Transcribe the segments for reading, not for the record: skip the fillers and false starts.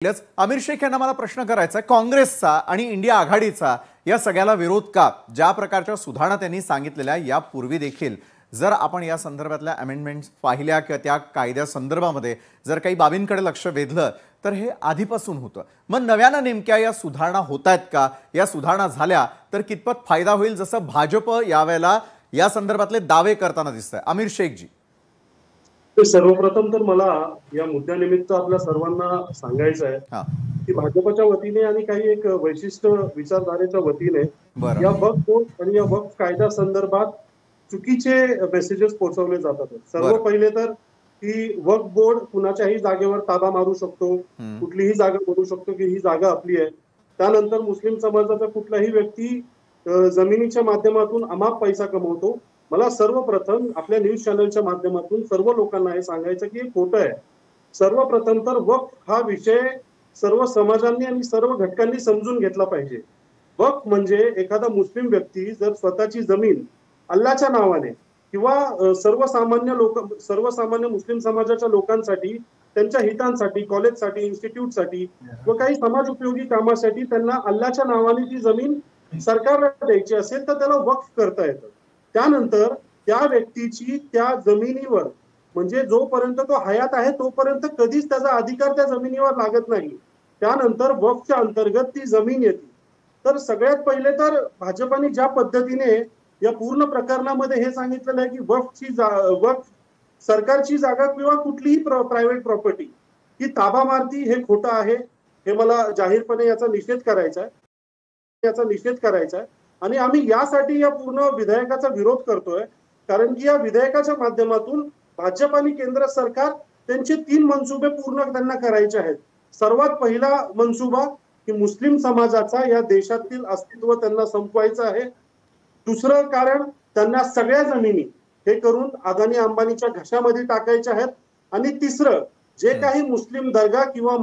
आमिर शेख यांना मला प्रश्न करायचा आहे, काँग्रेसचा आणि इंडिया आघाडीचा या सगळ्याला विरोध का? ज्या प्रकारच्या सुधारणा त्यांनी सांगितलेल्या यापूर्वी देखील जर आपण या संदर्भातल्या अमेंडमेंट्स पाहिल्या किंवा त्या कायद्या संदर्भामध्ये जर काही बाबींकडे लक्ष वेधलं तर हे आधीपासून होतं। मग नव्यानं नेमक्या या सुधारणा होतायत का? या सुधारणा झाल्या तर कितपत फायदा होईल, जसं भाजप यावेळेला या संदर्भातले दावे करताना दिसतंय? आमिर शेख जी, सर्वप्रथम तर मला या मुद्द्यानिमित्त आपल्या सर्वांना सांगायचं आहे की भाजपच्या वतीने आणि काही एक वैशिष्ट विचारधारेच्या वतीने या वक्फ बोर्ड आणि या वक्फ कायदा संदर्भात चुकीचे मेसेजेस पोहोचवले जातात। सर्व पहिले तर की वक्फ बोर्ड कुणाच्याही जागेवर ताबा मारू शकतो, कुठलीही जागा बोलू शकतो की ही जागा आपली आहे। त्यानंतर मुस्लिम समाजाचा कुठलाही व्यक्ती जमिनीच्या माध्यमातून अमाप पैसा कमवतो। मला सर्वप्रथम आपल्या न्यूज चॅनलच्या माध्यमातून सर्व लोकांना हे सांगायचं की हे खोटं आहे। सर्वप्रथम तर वक्फ हा विषय सर्व समाजांनी आणि सर्व घटकांनी समजून घेतला पाहिजे। वक्फ म्हणजे एखादा मुस्लिम व्यक्ती जर स्वतःची जमीन अल्लाच्या नावाने किंवा सर्वसामान्य मुस्लिम समाजाच्या लोकांसाठी, त्यांच्या हितांसाठी, कॉलेजसाठी, इन्स्टिट्यूटसाठी व काही समाज उपयोगी कामासाठी त्यांना अल्लाच्या नावाने ती जमीन सरकारला द्यायची असेल तर त्याला वक्फ करता येतं। त्यानंतर त्या व्यक्तीची त्या जमिनीवर म्हणजे जोपर्यंत तो हयात आहे तोपर्यंत कधीच त्याचा अधिकार त्या जमिनीवर लागत नाही। त्यानंतर वक्फच्या अंतर्गत ती जमीन येते। तर सगळ्यात पहिले तर भाजपाने ज्या पद्धतीने या पूर्ण प्रकरणामध्ये हे सांगितलेलं आहे की वक्फ सरकारची जागा किंवा कुठलीही प्रायव्हेट प्रॉपर्टी ही ताबा मारती, हे खोटं आहे। हे मला जाहीरपणे याचा निषेध करायचा आहे आणि आम्ही यासाठी या पूर्ण विधेयकाचा विरोध करतोय, कारण की या विधेयकाच्या माध्यमातून भाजप आणि केंद्र सरकार त्यांचे 3 मनसुबे पूर्ण त्यांना करायचे आहेत। सर्वात पहिला मनसुबा की मुस्लिम समाजाचा या देशातील अस्तित्व त्यांना संपवायचं आहे। दुसरं कारण, त्यांना सगळ्या जमिनी हे करून अदानी अंबानीच्या घशामध्ये टाकायच्या आहेत। आणि तिसरं, जे काही मुस्लिम दर्गा किंवा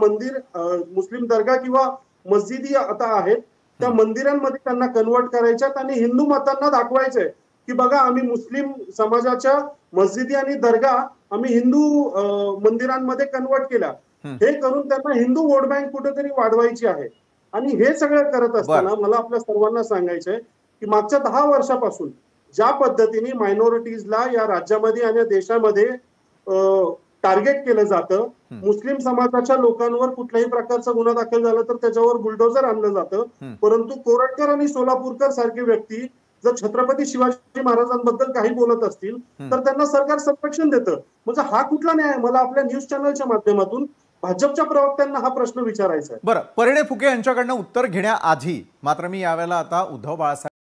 मस्जिदी आता आहेत त्या मंदिरांमध्ये त्यांना कन्वर्ट करायच्यात आणि हिंदू मतांना दाखवायचंय की बघा आम्ही मुस्लिम समाजाच्या मस्जिदी आणि दर्गा आम्ही हिंदू मंदिरांमध्ये कन्वर्ट केल्या। हे करून त्यांना हिंदू वोट बँक कुठेतरी वाढवायची आहे। आणि हे सगळं करत असताना मला आपल्या सर्वांना सांगायचंय की मागच्या 10 वर्षापासून ज्या पद्धतीने मायनॉरिटीजला या राज्यामध्ये आणि देशामध्ये टार्गेट केलं जातं, मुस्लिम समाजाच्या लोकांवर कुठल्याही प्रकारचा गुन्हा दाखल झाला तर त्याच्यावर बुलडोजर आणलं जातं, परंतु कोरटकर आणि सोलापूरकर सारखे व्यक्ती जर छत्रपती शिवाजी महाराजांबद्दल काही बोलत असतील तर त्यांना सरकार संरक्षण देतं। म्हणजे हा कुठला न्याय? मला आपल्या न्यूज चॅनलच्या माध्यमातून भाजपच्या प्रवक्त्यांना हा प्रश्न विचारायचा आहे। बरं, परिणय फुके यांच्याकडनं उत्तर घेण्याआधी मात्र मी यावेळेला आता उद्धव बाळासाहेब